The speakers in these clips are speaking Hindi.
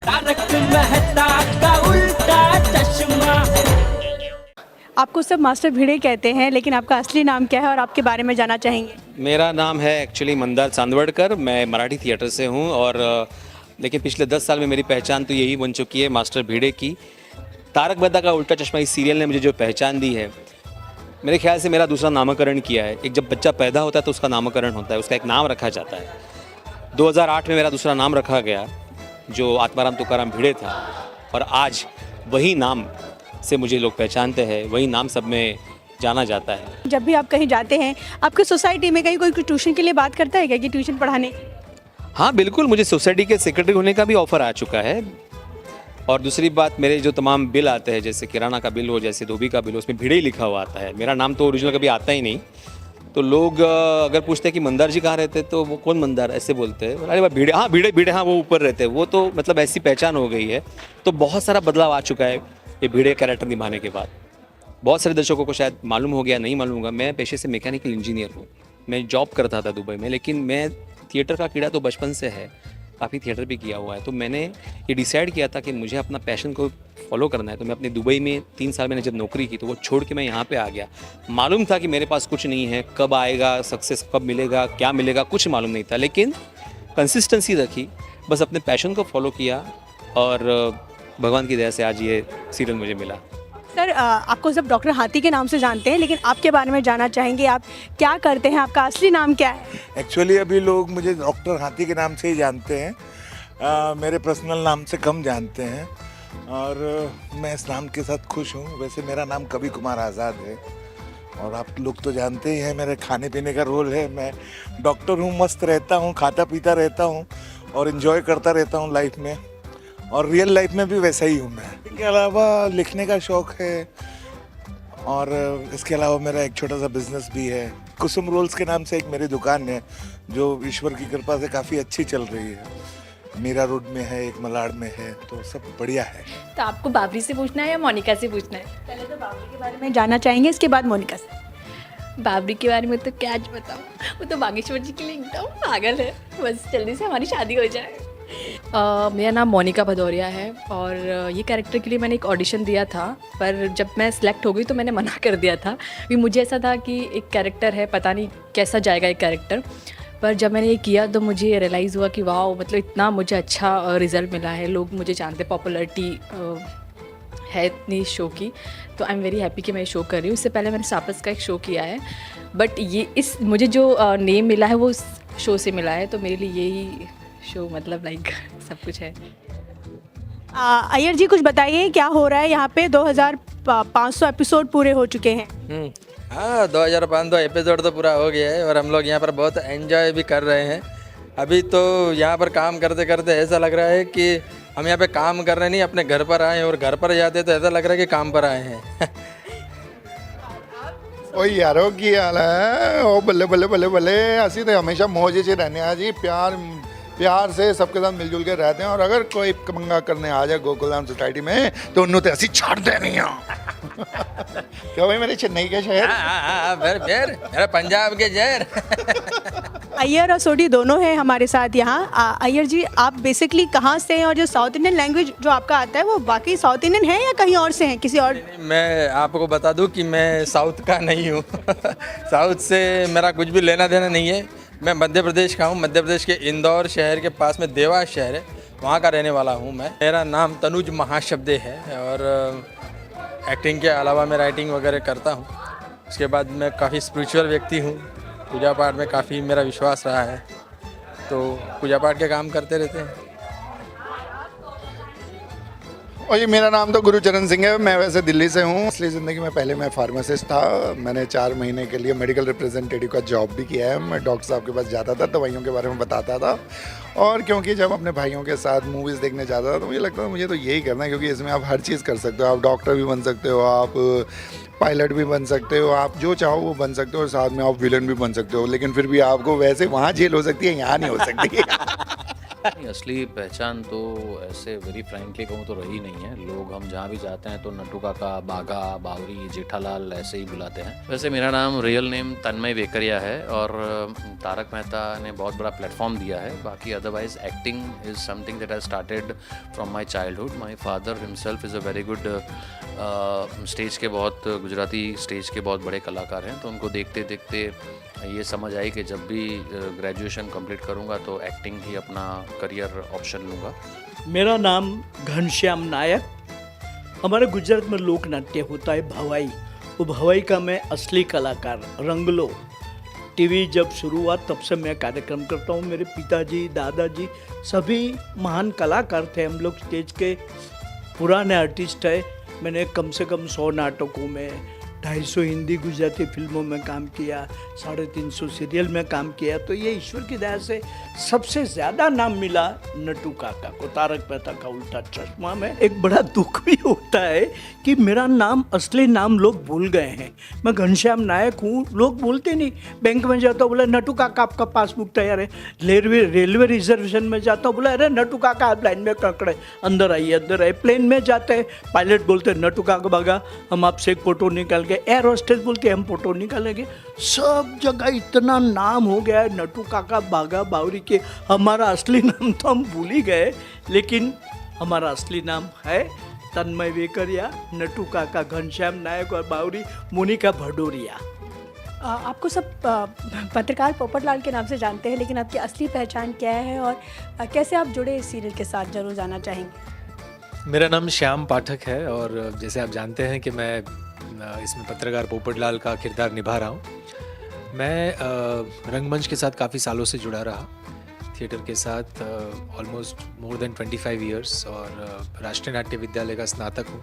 तारक मेहता का उल्टा चश्मा। आपको सब मास्टर भिड़े कहते हैं, लेकिन आपका असली नाम क्या है और आपके बारे में जानना चाहेंगे? मेरा नाम है एक्चुअली मंदार चांदवड़कर। मैं मराठी थिएटर से हूँ और लेकिन पिछले 10 साल में मेरी पहचान तो यही बन चुकी है मास्टर भिड़े की। तारक मेहता का उल्टा चश्मा इस सीरियल ने मुझे जो पहचान दी है, मेरे ख्याल से मेरा दूसरा नामकरण किया है। एक जब बच्चा पैदा होता है तो उसका नामकरण होता है, उसका एक नाम रखा जाता है। 2008 में मेरा दूसरा नाम रखा गया जो आत्माराम तुकाराम भिड़े था, और आज वही नाम से मुझे लोग पहचानते हैं, वही नाम सब में जाना जाता है। जब भी आप कहीं जाते हैं, आपके सोसाइटी में कहीं कोई ट्यूशन के लिए बात करता है क्या कि ट्यूशन पढ़ाने? हाँ बिल्कुल, मुझे सोसाइटी के सेक्रेटरी होने का भी ऑफ़र आ चुका है। और दूसरी बात, मेरे जो तमाम बिल आते हैं, जैसे किराना का बिल हो, जैसे धोबी का बिल हो, उसमें भिड़े ही लिखा हुआ आता है। मेरा नाम तो ओरिजिनल कभी आता ही नहीं। तो लोग अगर पूछते हैं कि मंदार जी कहाँ रहते हैं, तो वो कौन मंदार ऐसे बोलते हैं। अरे भाई भिड़े, हाँ भिड़े भिड़े, हाँ वो ऊपर रहते हैं। वो तो मतलब ऐसी पहचान हो गई है। तो बहुत सारा बदलाव आ चुका है ये भिड़े कैरेक्टर निभाने के बाद। बहुत सारे दर्शकों को शायद मालूम हो गया, नहीं मालूम होगा, मैं पेशे से मैकेनिकल इंजीनियर हूँ। मैं जॉब करता था दुबई में, लेकिन मैं थिएटर का कीड़ा तो बचपन से है, काफ़ी थिएटर भी किया हुआ है। तो मैंने ये डिसाइड किया था कि मुझे अपना पैशन को फॉलो करना है। तो मैं अपने दुबई में 3 साल मैंने जब नौकरी की, तो वो छोड़ के मैं यहाँ पे आ गया। मालूम था कि मेरे पास कुछ नहीं है, कब आएगा सक्सेस, कब मिलेगा, क्या मिलेगा, कुछ मालूम नहीं था। लेकिन कंसिस्टेंसी रखी, बस अपने पैशन को फॉलो किया, और भगवान की दया से आज ये सीरियल मुझे मिला। सर, आपको सब डॉक्टर हाथी के नाम से जानते हैं, लेकिन आपके बारे में जानना चाहेंगे, आप क्या करते हैं, आपका असली नाम क्या है? एक्चुअली अभी लोग मुझे डॉक्टर हाथी के नाम से ही जानते हैं, मेरे पर्सनल नाम से कम जानते हैं, और मैं इस नाम के साथ खुश हूँ। वैसे मेरा नाम कवि कुमार आज़ाद है, और आप लोग तो जानते ही हैं मेरे खाने पीने का रोल है। मैं डॉक्टर हूँ, मस्त रहता हूँ, खाता पीता रहता हूँ और इन्जॉय करता रहता हूँ लाइफ में, और रियल लाइफ में भी वैसा ही हूँ मैं। इसके अलावा लिखने का शौक़ है, और इसके अलावा मेरा एक छोटा सा बिजनेस भी है। कुसुम रोल्स के नाम से एक मेरी दुकान है, जो ईश्वर की कृपा से काफ़ी अच्छी चल रही है। मीरा रोड में है, एक मलाड में है, तो सब बढ़िया है। तो आपको बाबरी से पूछना है या मोनिका से पूछना है? पहले तो बाबरी के बारे में जानना चाहेंगे, इसके बाद मोनिका से। बाबरी के बारे में तो क्या आज बताऊँ, वो तो बागेश्वर जी के लिए एकदम पागल है। बस जल्दी से हमारी शादी हो जाए। मेरा नाम मोनिका भदौरिया है, और ये कैरेक्टर के लिए मैंने एक ऑडिशन दिया था, पर जब मैं सिलेक्ट हो गई तो मैंने मना कर दिया था। क्योंकि मुझे ऐसा था कि एक कैरेक्टर है, पता नहीं कैसा जाएगा एक कैरेक्टर। पर जब मैंने ये किया तो मुझे रियलाइज़ हुआ कि वाह, मतलब इतना मुझे अच्छा रिज़ल्ट मिला है, लोग मुझे जानते, पॉपुलैरिटी है इतनी शो की। तो आई एम वेरी हैप्पी कि मैं शो कर रही हूँ। इससे पहले मैंने सापस का एक शो किया है, बट ये इस मुझे जो नेम मिला है वो शो से मिला है, तो मेरे लिए यही शो मतलब लाइक सब कुछ है। अय्यर जी, कुछ बताइए क्या हो रहा है यहाँ पे? 2500 एपिसोड पूरे हो चुके हैं। हाँ, 2500 एपिसोड तो पूरा हो गया है, और हम लोग यहाँ पर बहुत एंजॉय भी कर रहे हैं। अभी तो यहाँ पर काम करते करते ऐसा लग रहा है कि हम यहाँ पे काम कर रहे नहीं, अपने घर पर आए हैं, और घर पर जाते तो ऐसा लग रहा है कि काम पर आए हैं। ओ यारो की हाल है? ओ बल्ले बल्ले बल्ले बल्ले, असी तो हमेशा मौजे से रहने आ जी, प्यार से सबके साथ मिलजुल के रहते हैं। और अगर कोई पंगा करने आ जाए गोकुलधाम सोसाइटी में, तो उन्होंने तो ऐसी छाड़ देनी है। क्या भाई, मेरे चेन्नई के शहर? फिर मेरा पंजाब के जहर। अय्यर और सोडी दोनों हैं हमारे साथ यहाँ। अय्यर जी, आप बेसिकली कहाँ से हैं, और जो साउथ इंडियन लैंग्वेज जो आपका आता है वो बाकी साउथ इंडियन है या कहीं और से हैं, किसी और? मैं आपको बता दूं कि मैं साउथ का नहीं हूँ। साउथ से मेरा कुछ भी लेना देना नहीं है। मैं मध्य प्रदेश का हूँ। मध्य प्रदेश के इंदौर शहर के पास में देवास शहर है, वहाँ का रहने वाला हूँ मैं। मेरा नाम तनुज महाशब्दे है, और एक्टिंग के अलावा मैं राइटिंग वगैरह करता हूँ। उसके बाद मैं काफ़ी स्पिरिचुअल व्यक्ति हूँ, पूजा पाठ में काफ़ी मेरा विश्वास रहा है, तो पूजा पाठ के काम करते रहते हैं। और ये मेरा नाम तो गुरुचरण सिंह है। मैं वैसे दिल्ली से हूँ। असली ज़िंदगी में पहले मैं फार्मासिस्ट था। मैंने 4 महीने के लिए मेडिकल रिप्रेजेंटेटिव का जॉब भी किया है। मैं डॉक्टर साहब के पास जाता था, दवाइयों के बारे में बताता था, और क्योंकि जब अपने भाइयों के साथ मूवीज़ देखने जाता था तो मुझे लगता था मुझे तो यही करना है, क्योंकि इसमें आप हर चीज़ कर सकते हो। आप डॉक्टर भी बन सकते हो, आप पायलट भी बन सकते हो, आप जो चाहो वो बन सकते हो, और साथ में आप विलन भी बन सकते हो। लेकिन फिर भी आपको वैसे वहाँ जेल हो सकती है, यहाँ नहीं हो सकती। नहीं, असली पहचान तो ऐसे वेरी फ्रैंकली कहूँ तो रही नहीं है। लोग हम जहाँ भी जाते हैं तो नट्टू काका, बाघा, बावरी, जेठालाल ऐसे ही बुलाते हैं। वैसे मेरा नाम रियल नेम तन्मय वेकरिया है और तारक मेहता ने बहुत बड़ा प्लेटफॉर्म दिया है। बाकी otherwise acting is something that I started from my childhood. My father himself is a very good stage के बहुत गुजराती स्टेज के बहुत बड़े कलाकार हैं, तो उनको देखते देखते ये समझ आई कि जब भी ग्रेजुएशन कंप्लीट करूँगा तो एक्टिंग ही अपना करियर ऑप्शन लूँगा। मेरा नाम घनश्याम नायक। हमारे गुजरात में लोक नाट्य होता है भवाई, वो भवाई का मैं असली कलाकार रंगलो। टीवी जब शुरू हुआ तब से मैं कार्यक्रम करता हूँ। मेरे पिताजी, दादाजी सभी महान कलाकार थे। हम लोग स्टेज के पुराने आर्टिस्ट है। मैंने कम से कम 100 नाटकों में, 250 हिंदी गुजराती फिल्मों में काम किया, 350 सीरियल में काम किया। तो ये ईश्वर की दया से सबसे ज़्यादा नाम मिला नट्टू काका को, तारक मेहता का उल्टा चश्मा में। एक बड़ा दुख भी होता है कि मेरा नाम, असली नाम लोग भूल गए हैं। मैं घनश्याम नायक हूँ, लोग बोलते नहीं। बैंक में जाता हूँ, बोला नट्टू काका आपका पासबुक तैयार है। रेलवे रिजर्वेशन में जाता हूँ, बोला अरे नट्टू काका आप लाइन में पकड़े, अंदर आइए अंदर आइए। प्लेन में जाते हैं, पायलट बोलते हैं नट्टू काका बागा हम आपसे एक फ़ोटो निकाल के, एयर होस्टेस बोलते हैं हम फ़ोटो निकालेंगे। सब जगह इतना नाम हो गया है नट्टू काका बागा बावरी के, हमारा असली नाम तो हम भूल ही गए। लेकिन हमारा असली नाम है तन्मय वेकरिया, नट्टू काका घनश्याम नायक और बावरी मोनिका भदौरिया। आपको सब पत्रकार पोपटलाल के नाम से जानते हैं, लेकिन आपकी असली पहचान क्या है और कैसे आप जुड़े इस सीरियल के साथ, जरूर जानना चाहेंगे। मेरा नाम श्याम पाठक है और जैसे आप जानते हैं कि मैं इसमें पत्रकार पोपटलाल का किरदार निभा रहा हूँ। मैं रंगमंच के साथ काफ़ी सालों से जुड़ा रहा, थिएटर के साथ ऑलमोस्ट मोर देन 25 इयर्स, और राष्ट्रीय नाट्य विद्यालय का स्नातक हूँ।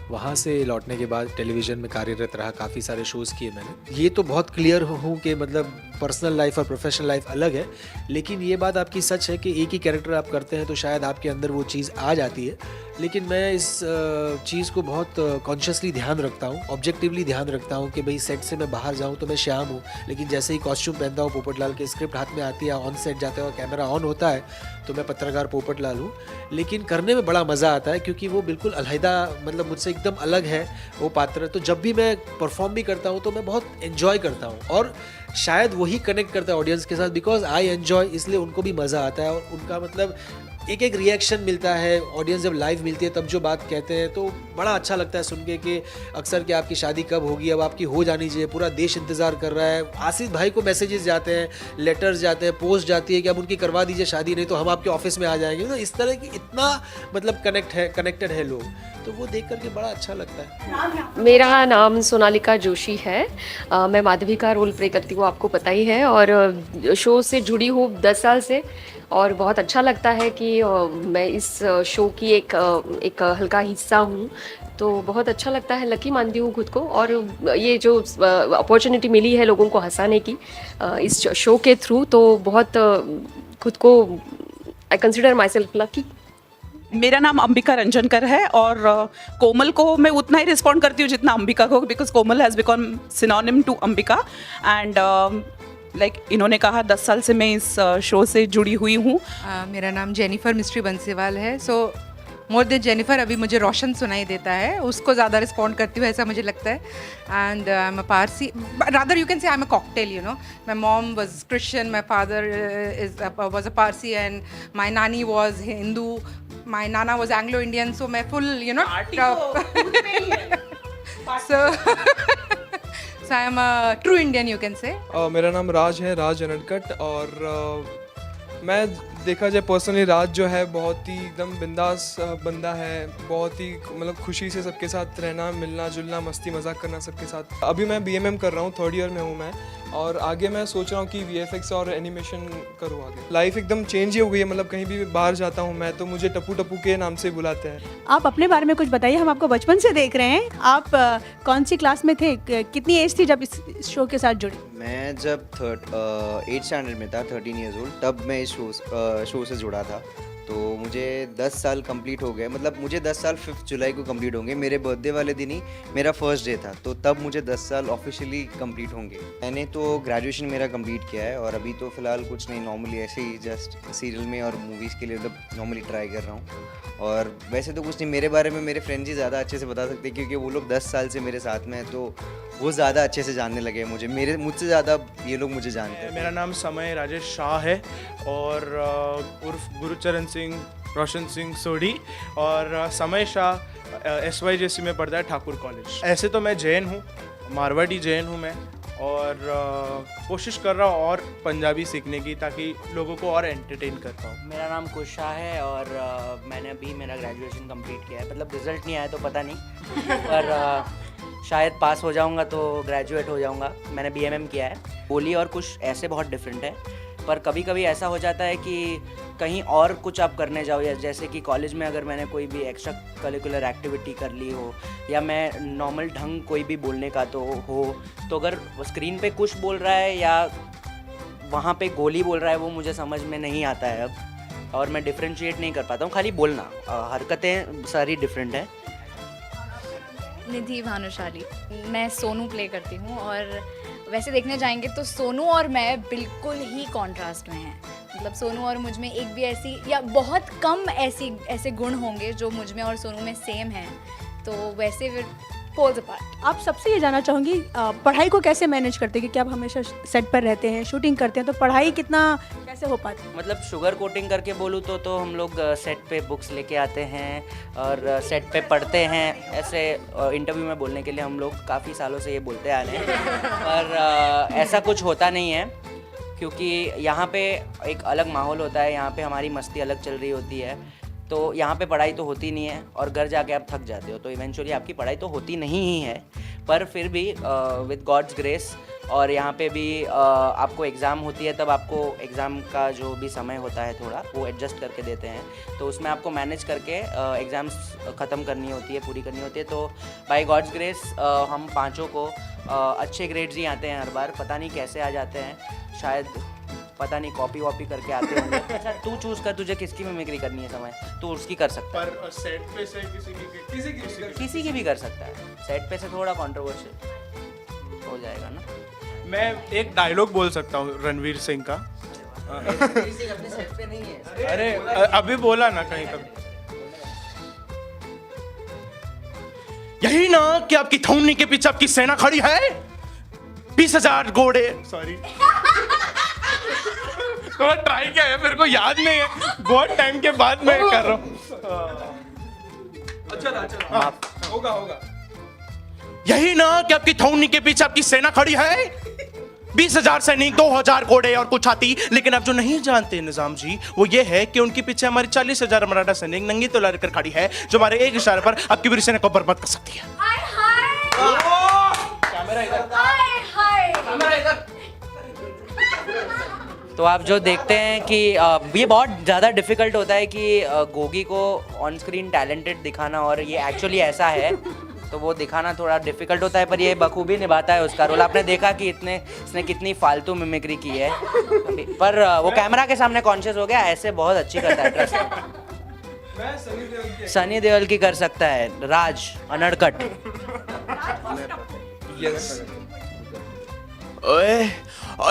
वहाँ से लौटने के बाद टेलीविज़न में कार्यरत रहा, काफ़ी सारे शोज़ किए मैंने। ये तो बहुत क्लियर हूँ कि मतलब पर्सनल लाइफ और प्रोफेशनल लाइफ अलग है, लेकिन ये बात आपकी सच है कि एक ही कैरेक्टर आप करते हैं तो शायद आपके अंदर वो चीज़ आ जाती है। लेकिन मैं इस चीज़ को बहुत कॉन्शियसली ध्यान रखता हूँ, ऑब्जेक्टिवली ध्यान रखता हूँ कि भाई सेट से मैं बाहर जाऊँ तो मैं श्याम हूँ, लेकिन जैसे ही कॉस्ट्यूम पहनता हूँ, पोपटलाल की स्क्रिप्ट हाथ में आती है, ऑन सेट जाते हैं और कैमरा ऑन होता है तो मैं पत्रकार पोपटलाल हूँ। लेकिन करने में बड़ा मज़ा आता है क्योंकि वो बिल्कुल अलहदा, मतलब मुझसे एकदम अलग है वो पात्र। तो जब भी मैं परफॉर्म भी करता हूँ तो मैं बहुत एंजॉय करता हूँ, और शायद वही कनेक्ट करता है ऑडियंस के साथ, बिकॉज आई एंजॉय, इसलिए उनको भी मज़ा आता है। और उनका मतलब एक एक रिएक्शन मिलता है, ऑडियंस जब लाइव मिलती है तब जो बात कहते हैं तो बड़ा अच्छा लगता है सुन के कि अक्सर कि आपकी शादी कब होगी, अब आपकी हो जानी चाहिए, पूरा देश इंतज़ार कर रहा है। आशीष भाई को मैसेजेस जाते हैं, लेटर्स जाते हैं, पोस्ट जाती है कि अब उनकी करवा दीजिए शादी, नहीं तो हम आपके ऑफिस में आ जाएंगे। तो इस तरह की इतना मतलब कनेक्टेड है लोग, तो वो देख करके बड़ा अच्छा लगता है। मेरा नाम सोनालिका जोशी है। मैं माधवी का रोल प्ले करती हूँ, आपको पता ही है, और शो से जुड़ी हूँ 10 साल से, और बहुत अच्छा लगता है कि मैं इस शो की एक हल्का हिस्सा हूँ, तो बहुत अच्छा लगता है। लकी मानती हूँ खुद को, और ये जो अपॉर्चुनिटी मिली है लोगों को हंसाने की इस शो के थ्रू, तो बहुत खुद को I consider my self lucky. मेरा नाम अंबिका रंजनकर है और कोमल को मैं उतना ही रिस्पॉन्ड करती हूँ जितना अंबिका को, because Komal has become synonym to Ambika. And इन्होंने कहा 10 साल से मैं इस शो से जुड़ी हुई हूँ। मेरा नाम जेनिफर मिस्ट्री बंसीवाल है। सो मोर देन जेनिफर अभी मुझे रोशन सुनाई देता है, उसको ज़्यादा रिस्पॉन्ड करती हूँ ऐसा मुझे लगता है। And I am a Parsi, rather you can say I am a cocktail, you know. My mom was Christian, my father was a Parsi, and my नानी was Hindu, my Nana was Anglo Indian, सो मैं full you know So I am a true Indian, you can say. मेरा नाम राज है, राज अनडकट, और मैं देखा जाए पर्सनली राज जो है बहुत ही एकदम बिंदास बंदा है, बहुत ही मतलब खुशी से सबके साथ रहना, मिलना जुलना, मस्ती मजाक करना सबके साथ। अभी मैं BMM कर रहा हूँ, 3rd ईयर में हूँ मैं, और आगे मैं सोच रहा हूँ कि VFX और एनिमेशन करूँ आगे। लाइफ एकदम चेंज ही हो गई है, मतलब कहीं भी बाहर जाता हूँ मैं तो मुझे टप्पू टप्पू के नाम से बुलाते हैं। आप अपने बारे में कुछ बताइए, हम आपको बचपन से देख रहे हैं। आप कौन सी क्लास में थे, कितनी एज थी जब इस शो के साथ जुड़े? मैं जब 8th स्टैंडर्ड में था, 13 ईयर्स ओल्ड, तब मैं इस शो से जुड़ा था। तो मुझे 10 साल कंप्लीट हो गए, मतलब मुझे 10 साल 5 जुलाई को कंप्लीट होंगे। मेरे बर्थडे वाले दिन ही मेरा फर्स्ट डे था, तो तब मुझे 10 साल ऑफिशियली कंप्लीट होंगे। मैंने तो ग्रेजुएशन मेरा कंप्लीट किया है और अभी तो फ़िलहाल कुछ नहीं, नॉर्मली ऐसे ही जस्ट सीरियल में और मूवीज़ के लिए मतलब नॉर्मली ट्राई कर रहा हूँ। और वैसे तो कुछ नहीं, मेरे बारे में मेरे फ्रेंड्स ही ज़्यादा अच्छे से बता सकते हैं क्योंकि वो लोग 10 साल से मेरे साथ में हैं, तो वो ज़्यादा अच्छे से जानने लगे हैं मुझसे ज़्यादा ये लोग मुझे जानते हैं। मेरा नाम समय राजेश शाह है और उर्फ गुरुचरण सिंह रोशन सिंह सोढ़ी, और समय शाह SYJC में पढ़ता है, ठाकुर कॉलेज। ऐसे तो मैं जैन हूँ, मारवाड़ी जैन हूँ मैं, और कोशिश कर रहा हूँ और पंजाबी सीखने की ताकि लोगों को और एंटरटेन कर पाऊँ। मेरा नाम कुशा है और मैंने अभी मेरा ग्रेजुएशन कंप्लीट किया है। मतलब रिज़ल्ट नहीं आया तो पता नहीं पर शायद पास हो जाऊंगा तो ग्रेजुएट हो जाऊंगा। मैंने BMM किया है। बोली और कुछ ऐसे बहुत डिफरेंट है, पर कभी कभी ऐसा हो जाता है कि कहीं और कुछ आप करने जाओ, या जैसे कि कॉलेज में अगर मैंने कोई भी एक्स्ट्रा करिकुलर एक्टिविटी कर ली हो, या मैं नॉर्मल ढंग कोई भी बोलने का तो हो, तो अगर स्क्रीन पे कुछ बोल रहा है या वहाँ पे गोली बोल रहा है वो मुझे समझ में नहीं आता है अब, और मैं डिफ्रेंशिएट नहीं कर पाता हूँ। खाली बोलना, हरकतें सारी डिफरेंट हैं। निधि भानुशाली, मैं सोनू प्ले करती हूँ और वैसे देखने जाएंगे तो सोनू और मैं बिल्कुल ही कॉन्ट्रास्ट में हैं। मतलब सोनू और मुझ में एक भी ऐसी या बहुत कम ऐसे गुण होंगे जो मुझ में और सोनू में सेम हैं, तो वैसे फिर पोल्स अपार्ट। आप सबसे ये जानना चाहूँगी पढ़ाई को कैसे मैनेज करते हैं, क्योंकि आप हमेशा सेट पर रहते हैं, शूटिंग करते हैं, तो पढ़ाई कितना कैसे हो पाती है? मतलब शुगर कोटिंग करके बोलूँ तो हम लोग सेट पे बुक्स लेके आते हैं और सेट पे पढ़ते हैं। ऐसे इंटरव्यू में बोलने के लिए हम लोग काफ़ी सालों से ये बोलते आ रहे हैं, पर ऐसा कुछ होता नहीं है क्योंकि यहाँ पे एक अलग माहौल होता है। यहाँ पे हमारी मस्ती अलग चल रही होती है, तो यहाँ पे पढ़ाई तो होती नहीं है और घर जाके आप थक जाते हो, तो इवेंचुअली आपकी पढ़ाई तो होती नहीं ही है। पर फिर भी विद गॉड्स ग्रेस, और यहाँ पे भी आपको एग्ज़ाम होती है, तब आपको एग्ज़ाम का जो भी समय होता है थोड़ा वो एडजस्ट करके देते हैं, तो उसमें आपको मैनेज करके एग्ज़ाम्स ख़त्म करनी होती है, पूरी करनी होती है। तो बाय गॉड्स ग्रेस हम पाँचों को अच्छे ग्रेड्स ही आते हैं हर बार। पता नहीं कैसे आ जाते हैं, शायद पता नहीं कॉपी वॉपी करके आते होंगे। अच्छा तू चूज़ कर, तुझे किसकी मिमिक्री करनी है समय, तू उसकी कर सकता है। पर सेट पे से किसी की भी कर सकता है। सेट पे से थोड़ा कंट्रोवर्शियल हो जाएगा ना। मैं एक डायलॉग बोल सकता हूँ रणवीर सिंह का। अपने सेट पे नहीं है। अरे अभी बोला ना कहीं कभी, यही ना कि आपकी थौनी के पीछे आपकी सेना खड़ी है, 20,000 घोड़े। सॉरी थोड़ा ट्राई किया है, मेरे को याद नहीं है, बहुत टाइम के बाद मैं कर रहा हूँ। अच्छा होगा। यही ना कि आपकी थौनी के पीछे आपकी सेना खड़ी है, 20,000 सैनिक, 2,000 घोड़े और कुछ हाथी। लेकिन आप जो नहीं जानते निजाम जी, वो ये है कि उनके पीछे हमारी 40,000 मराठा सैनिक नंगी तलवार लेकर खड़ी है, जो हमारे एक इशारे पर आपकी पूरी सेना को बर्बाद कर सकती है। तो आप जो देखते हैं कि ये बहुत ज़्यादा डिफ़िकल्ट होता है कि गोगी को ऑन स्क्रीन टैलेंटेड दिखाना, और ये एक्चुअली ऐसा है, तो वो दिखाना थोड़ा डिफ़िकल्ट होता है, पर ये बखूबी निभाता है उसका रोल। आपने देखा कि इसने कितनी फालतू मिमिक्री की है, पर वो कैमरा के सामने कॉन्शियस हो गया, ऐसे बहुत अच्छी करता है। ट्रस्ट सनी देओल की कर सकता है, राज अनड़कट। ओए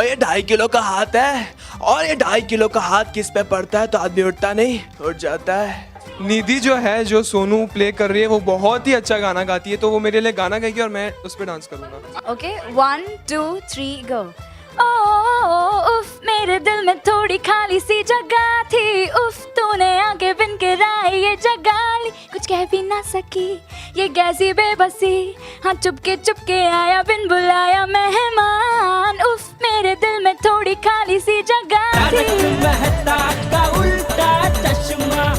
ये 2.5 किलो का हाथ है, और ये 2.5 किलो का हाथ किस पे पड़ता है तो आदमी उठता नहीं, उठ जाता है। निधि जो है, जो सोनू प्ले कर रही है, वो बहुत ही अच्छा गाना गाती है, तो वो मेरे लिए गाना गाएगी और मैं उस पर डांस करूँगा। ओके 1 2 3 गो। उफ मेरे दिल में थोड़ी खाली सी जगह थी, उफ तूने आके बिन के राय ये जगह ली, कुछ कह भी ना सकी ये कैसी बेबसी, हाँ चुपके आया बिन बुलाया मेहमान, उफ मेरे दिल में थोड़ी खाली सी जगह थी। मेहता का उल्टा चश्मा